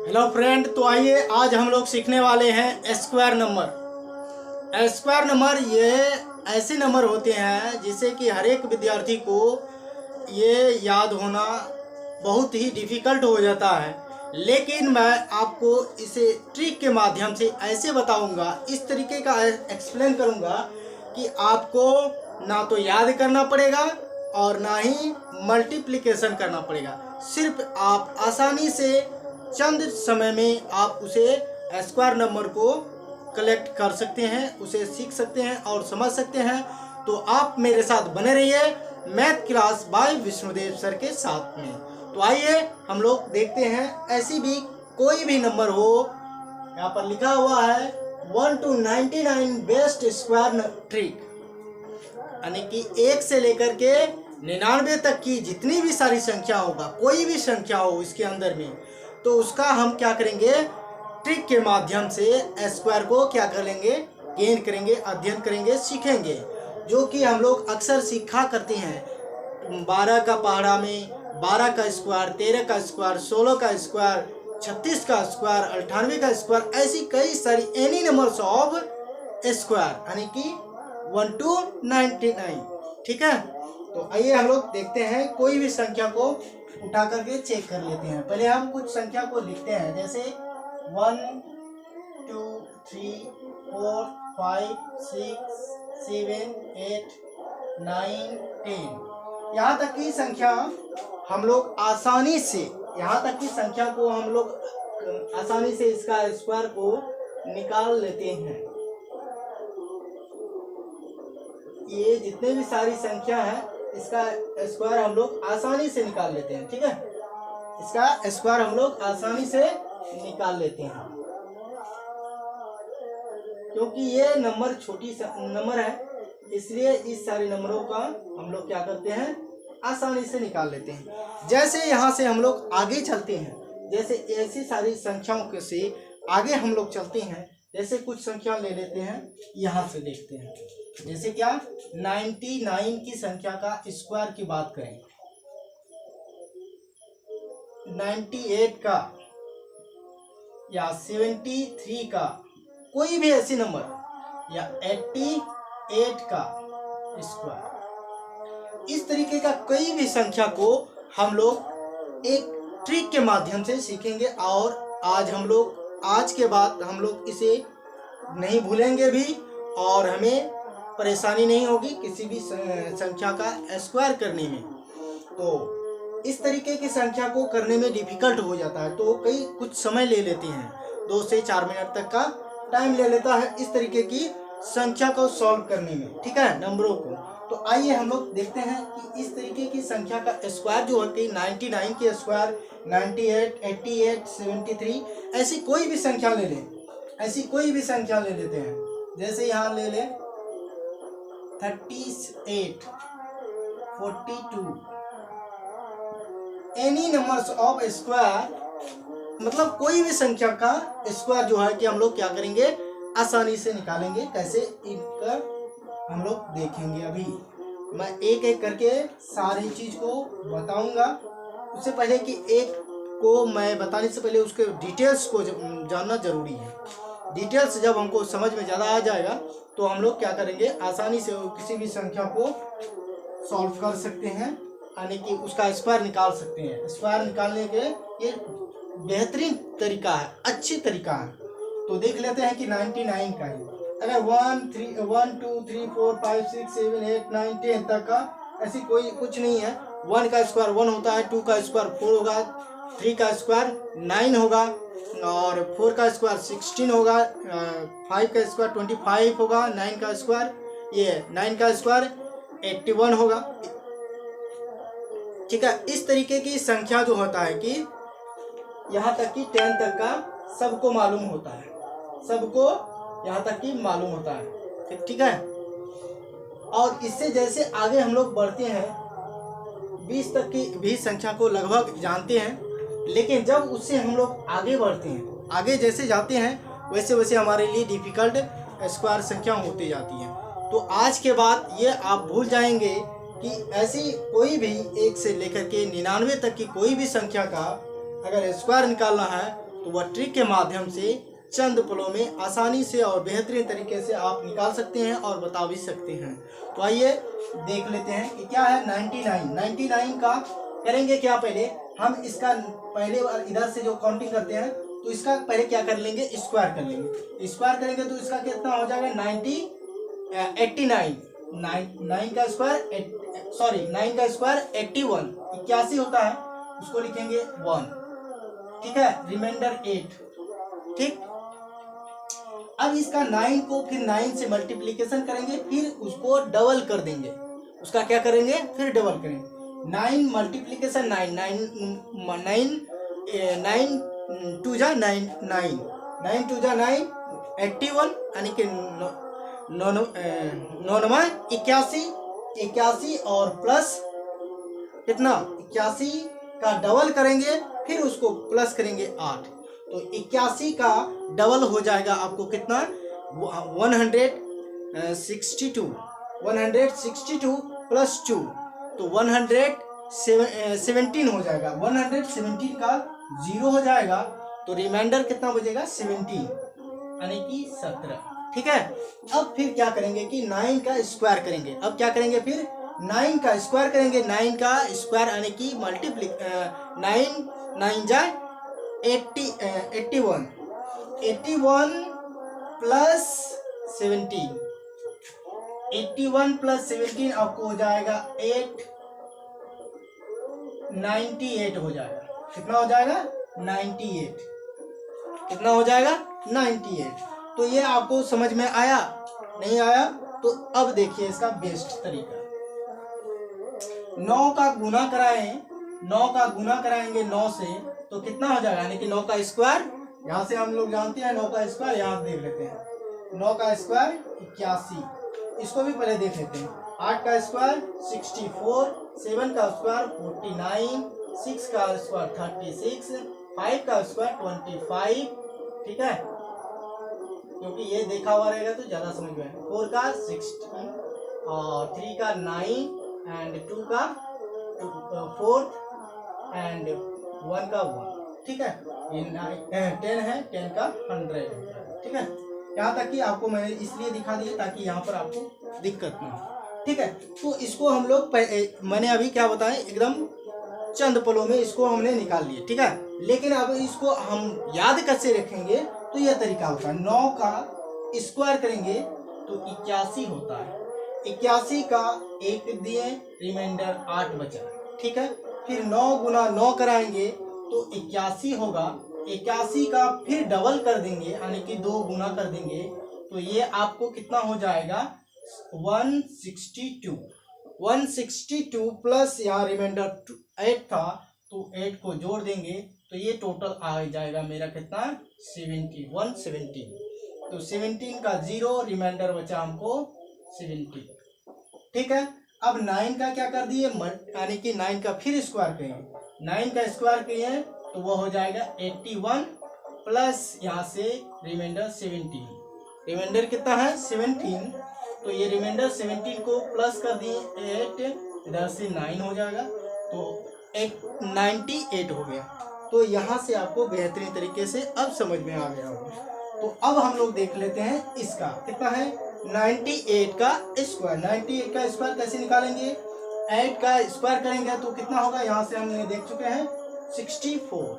Hello friend, तो आइए आज हम लोग सीखने वाले हैं स्क्वायर नंबर। स्क्वायर नंबर ये ऐसे नंबर होते हैं जिसे कि हर एक विद्यार्थी को ये याद होना बहुत ही डिफ़िकल्ट हो जाता है, लेकिन मैं आपको इसे ट्रिक के माध्यम से ऐसे बताऊंगा, इस तरीके का एक्सप्लेन करूंगा कि आपको ना तो याद करना पड़ेगा और ना ही मल्टीप्लिकेशन करना पड़ेगा। सिर्फ आप आसानी से चंद समय में आप उसे स्क्वायर नंबर को कलेक्ट कर सकते हैं, उसे सीख सकते हैं और समझ सकते हैं। तो आप मेरे साथ बने रहिए math class by Vishnudev sir के साथ में। तो आइए हम लोग देखते हैं, ऐसी भी कोई भी नंबर हो, यहाँ पर लिखा हुआ है 1 to 99 बेस्ट स्क्वायर ट्रिक, यानी कि 1 से लेकर के 99 तक की जितनी भी सारी संख्या होगा, कोई भी संख्या हो इसके अंदर में, तो उसका हम क्या करेंगे, ट्रिक के माध्यम से स्क्वायर को क्या करेंगे, गेन करेंगे, अध्ययन करेंगे, सीखेंगे, जो कि हम लोग अक्सर सीखा करते हैं। 12 का पहाड़ा में 12 का स्क्वायर, 13 का स्क्वायर, 16 का स्क्वायर, 36 का स्क्वायर, 98 का स्क्वायर, ऐसी कई सारी एनी नंबर्स ऑफ स्क्वायर, यानी कि 1 to 99। ठीक है, तो आइए हम लोग देखते हैं, कोई भी संख्या को उठा करके चेक कर लेते हैं। पहले हम कुछ संख्या को लिखते हैं, जैसे 1 2 3 4 5 6 7 8 9 10। यहाँ तक की संख्या हम लोग आसानी से, यहाँ तक की संख्या को हम लोग आसानी से इसका स्क्वायर को निकाल लेते हैं। ये जितने भी सारी संख्या है, इसका स्क्वायर हम लोग आसानी से निकाल लेते हैं। ठीक है, इसका स्क्वायर हम लोग आसानी से निकाल लेते हैं, क्योंकि ये नंबर छोटी नंबर है, इसलिए इस सारे नंबरों का हम लोग क्या करते हैं, आसानी से निकाल लेते हैं। जैसे यहाँ से हम लोग आगे चलते हैं, जैसे ऐसी सारी संख्याओं के से आगे हम लोग चलते हैं, जैसे कुछ संख्या ले लेते हैं, यहाँ से देखते हैं, जैसे क्या 99 की संख्या का स्क्वायर की बात करें, 98 का या 73 का, कोई भी ऐसी नंबर, या 88 का स्क्वायर, इस तरीके का कोई भी संख्या को हम लोग एक ट्रिक के माध्यम से सीखेंगे। और आज के बाद हम लोग इसे नहीं भूलेंगे भी, और हमें परेशानी नहीं होगी किसी भी संख्या का स्क्वायर करने में। तो इस तरीके की संख्या को करने में डिफ़िकल्ट हो जाता है, तो कुछ समय ले लेते हैं, 2 से 4 मिनट तक का टाइम ले लेता है इस तरीके की संख्या को सॉल्व करने में। ठीक है, नंबरों को। तो आइए हम लोग देखते हैं कि इस तरीके की संख्या का स्क्वायर जो है कि 99 की स्क्वायर, 98, 88, 73, ऐसी कोई भी संख्या ले लें, ऐसी कोई भी संख्या ले लेते हैं। जैसे यहाँ ले लें 38, 42, एनी नंबर्स ऑफ स्क्वायर, मतलब कोई भी संख्या का स्क्वायर जो है कि हम लोग क्या करेंगे, आसानी से निकालेंगे। कैसे, इनका हम लोग देखेंगे। अभी मैं एक एक करके सारी चीज को बताऊंगा। उससे पहले कि एक को मैं बताने से पहले उसके डिटेल्स को जानना जरूरी है। डिटेल्स जब हमको समझ में ज़्यादा आ जाएगा तो हम लोग क्या करेंगे, आसानी से किसी भी संख्या को सॉल्व कर सकते हैं, यानी कि उसका स्क्वायर निकाल सकते हैं। स्क्वायर निकालने के ये बेहतरीन तरीका है, अच्छी तरीका है। तो देख लेते हैं कि 99 का ही, अगर 1 2 3 4 5 6 7 8 9 10 तक का ऐसी कोई कुछ नहीं है। 1 का स्क्वायर 1 होता है, 2 का स्क्वायर 4 होगा, 3 का स्क्वायर 9 होगा, और 4 का स्क्वायर 16 होगा, 5 का स्क्वायर 25 होगा, 9 का स्क्वायर 81 होगा। ठीक है, इस तरीके की संख्या जो होता है कि यहाँ तक कि 10 तक का सबको मालूम होता है, सबको यहाँ तक कि मालूम होता है। ठीक है, और इससे जैसे आगे हम लोग बढ़ते हैं, 20 तक की भी संख्या को लगभग जानते हैं, लेकिन जब उससे हम लोग आगे बढ़ते हैं, आगे जैसे जाते हैं वैसे वैसे हमारे लिए डिफ़िकल्ट स्क्वायर संख्या होती जाती हैं। तो आज के बाद ये आप भूल जाएंगे कि ऐसी कोई भी 1 से लेकर के 99 तक की कोई भी संख्या का अगर स्क्वायर निकालना है तो वह ट्रिक के माध्यम से चंद पलों में आसानी से और बेहतरीन तरीके से आप निकाल सकते हैं और बता भी सकते हैं। तो आइए देख लेते हैं कि क्या है 99 का करेंगे क्या। पहले हम इसका पहले इधर से जो काउंटिंग करते हैं तो इसका पहले क्या कर लेंगे, स्क्वायर कर लेंगे। स्क्वायर करेंगे तो इसका कितना हो जाएगा 89 9 का स्क्वायर 81 81 होता है, उसको लिखेंगे 1, ठीक है, रिमाइंडर 8, ठीक। अब इसका 9 को फिर 9 से मल्टीप्लिकेशन करेंगे, फिर उसको डबल कर देंगे। उसका क्या करेंगे, फिर डबल करेंगे। 9 मल्टीप्लिकेशन 9 टू जा 9 9 टू जा 9 81 यानी कि 81 और प्लस कितना 81 का डबल करेंगे, फिर उसको प्लस करेंगे 8, तो 81 का डबल हो जाएगा आपको कितना 162 प्लस 2 तो 117 हो जाएगा। 117 का 0 हो जाएगा तो रिमाइंडर कितना बचेगा 17 यानी कि 17, ठीक है। अब फिर क्या करेंगे कि 9 का स्क्वायर करेंगे। अब क्या करेंगे, फिर 9 का स्क्वायर करेंगे। 9 का स्क्वायर यानी कि मल्टीप्लिक 9 जाए 81 प्लस 17 81 प्लस 17 आपको हो जाएगा 98 हो जाएगा। कितना हो जाएगा 98, कितना हो जाएगा 98। तो ये आपको समझ में आया, नहीं आया तो अब देखिए इसका बेस्ट तरीका। 9 का गुना कराएंगे 9 से तो कितना हो जाएगा, यानी कि 9 का स्क्वायर, यहाँ से हम लोग जानते हैं 9 का स्क्वायर, यहाँ देख लेते हैं 9 का स्क्वायर 81, इसको भी पहले देख लेते हैं। 8 का स्क्वायर 64, 7 का स्क्वायर 49, 6 का स्क्वायर 36, 5 का स्क्वायर 25, ठीक है, क्योंकि ये देखा हुआ रहेगा तो ज्यादा समझ में। 4 का 16 और 3 का 9 एंड 2 का 4 एंड 1 का 1, ठीक है। ये 10 है, 10 का 100, ठीक है। यहाँ तक कि आपको मैंने इसलिए दिखा दिया ताकि यहाँ पर आपको दिक्कत ना हो, ठीक है। तो इसको हम लोग मैंने अभी क्या बताया, एकदम चंद पलों में इसको हमने निकाल लिया, ठीक है। लेकिन अब इसको हम याद कैसे रखेंगे, तो यह तरीका होता है। 9 का स्क्वायर करेंगे तो 81 होता है। 81 का 1 दिए, रिमाइंडर 8 बचा, ठीक है। फिर 9 गुना 9 कराएंगे तो 81 होगा। 81 का फिर डबल कर देंगे यानी कि 2 गुना कर देंगे तो ये आपको कितना हो जाएगा 162 प्लस यहाँ रिमाइंडर 8 था तो 8 को जोड़ देंगे तो ये टोटल आ जाएगा मेरा कितना 117। तो 17 का 0, रिमाइंडर बचा हमको 70, ठीक है। अब 9 का क्या कर दिए, यानी कि 9 का फिर स्क्वायर करेंगे। 9 का स्क्वायर किए तो वो हो जाएगा 81 प्लस यहाँ से रिमाइंडर 17, रिमाइंडर कितना है 17, तो ये रिमाइंडर 17 को प्लस कर दिए 8, इधर से 9 हो जाएगा तो 98 हो गया। तो यहाँ से आपको बेहतरीन तरीके से अब समझ में आ गया होगा। तो अब हम लोग देख लेते हैं इसका कितना है 98 का स्क्वायर। 98 का स्क्वायर कैसे निकालेंगे, 8 का स्क्वायर करेंगे तो कितना होगा, यहाँ से हमने देख चुके हैं 64,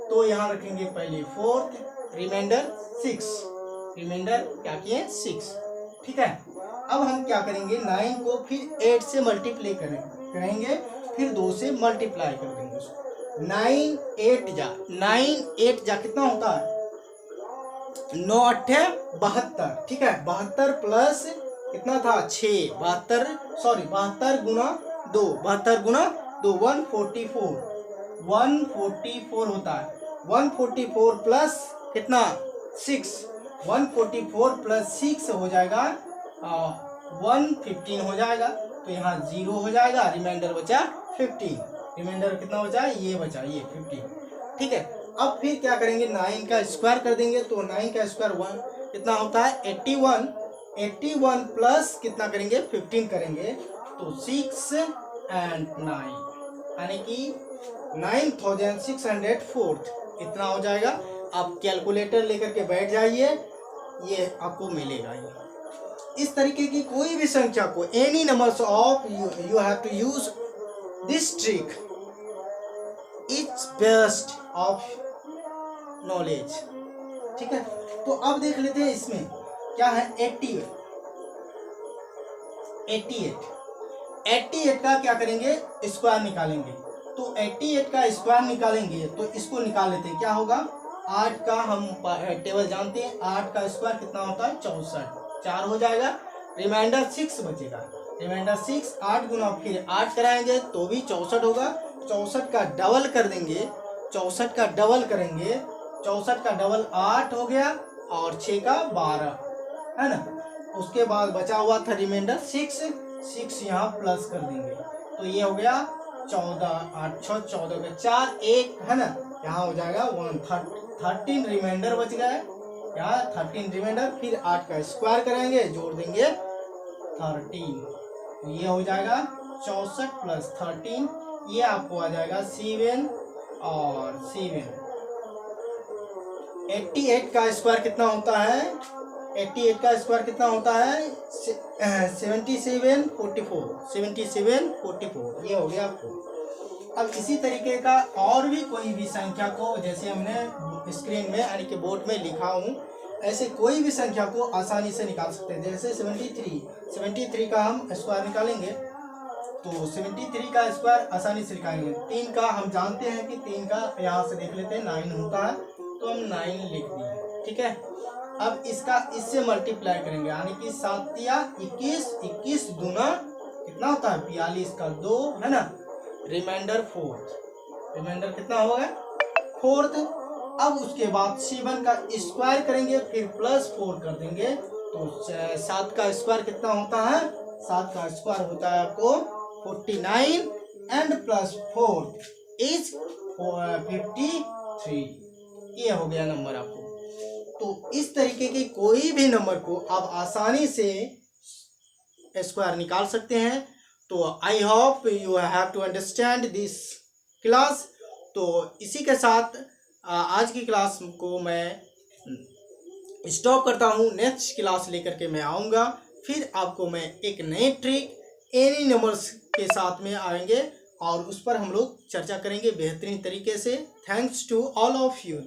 तो यहाँ रखेंगे पहले 4, रिमाइंडर 6, रिमाइंडर क्या किए 6, ठीक है। अब हम क्या करेंगे 9 को फिर 8 से मल्टीप्लाई करेंगे, फिर 2 से मल्टीप्लाई कर देंगे उसको। 9 8 जा कितना होता है 9 8 72, ठीक है। 72 प्लस कितना था 6, 72 गुना 2 144 होता है। 144 प्लस कितना 6, 144 प्लस 6 हो जाएगा 115 हो जाएगा, तो यहाँ 0 हो जाएगा, रिमाइंडर बचा 15, रिमाइंडर कितना बचा ये बचा ये 15, ठीक है। अब फिर क्या करेंगे 9 का स्क्वायर कर देंगे तो 9 का स्क्वायर 1 कितना होता है 81 प्लस कितना करेंगे 15 करेंगे तो 6 एंड 9 यानी कि 9604, इतना हो जाएगा। आप कैलकुलेटर लेकर के बैठ जाइए, ये आपको मिलेगा। ये इस तरीके की कोई भी संख्या को, any numbers of you have to use this trick, it's best of knowledge. ठीक है, तो अब देख लेते हैं इसमें क्या है। 88 का क्या करेंगे, स्क्वायर निकालेंगे। तो 88 का स्क्वायर निकालेंगे तो इसको निकाल लेते हैं, क्या होगा। 8 का हम टेबल जानते हैं, 8 का स्क्वायर कितना होता है 64, 4 हो जाएगा। रिमाइंडर 6 बचेगा, रिमाइंडर 6, 8 गुना फिर 8 कराएंगे तो भी 64 होगा। 64 का डबल कर देंगे, 64 का डबल करेंगे, 64 का डबल 8 हो गया और 6 का 12, है ना। उसके बाद बचा हुआ था रिमाइंडर 6 यहाँ प्लस कर देंगे तो ये हो गया 14, 8 6 14 का 4 1, है ना। यहाँ हो जाएगा 13 रिमाइंडर बच गया है, यहाँ 13 रिमाइंडर। फिर 8 का स्क्वायर कराएंगे, जोड़ देंगे 13, तो ये हो जाएगा 64 प्लस 13, ये आपको आ जाएगा 7 और 7। 88 का स्क्वायर कितना होता है, 88 का स्क्वायर कितना होता है 77 44, ये हो गया आपको। अब इसी तरीके का और भी कोई भी संख्या को, जैसे हमने स्क्रीन में यानी कि बोर्ड में लिखा हूँ, ऐसे कोई भी संख्या को आसानी से निकाल सकते हैं। जैसे 73 का हम स्क्वायर निकालेंगे तो 73 का स्क्वायर आसानी से निकालेंगे। 3 का हम जानते हैं कि 3 का यहाँ से देख लेते हैं 9 होता है, तो हम 9 लिख दिए। ठीक है, अब इसका इससे मल्टीप्लाई करेंगे, यानी कि 7 या 21 दूना कितना होता है 42 का 2, है ना। रिमाइंडर 4, रिमाइंडर कितना होगा 4। अब उसके बाद 7 का स्क्वायर करेंगे, फिर प्लस 4 कर देंगे तो 7 का स्क्वायर कितना होता है, 7 का स्क्वायर होता है आपको 49 एंड प्लस 4 इज 53, ये हो गया नंबर आपको। तो इस तरीके के कोई भी नंबर को आप आसानी से स्क्वायर निकाल सकते हैं। तो I hope you have to understand this class. तो इसी के साथ आज की क्लास को मैं स्टॉप करता हूँ। नेक्स्ट क्लास लेकर के मैं आऊँगा, फिर आपको मैं एक नई ट्रिक एनी नंबर्स के साथ में आएंगे और उस पर हम लोग चर्चा करेंगे बेहतरीन तरीके से। Thanks to all of you.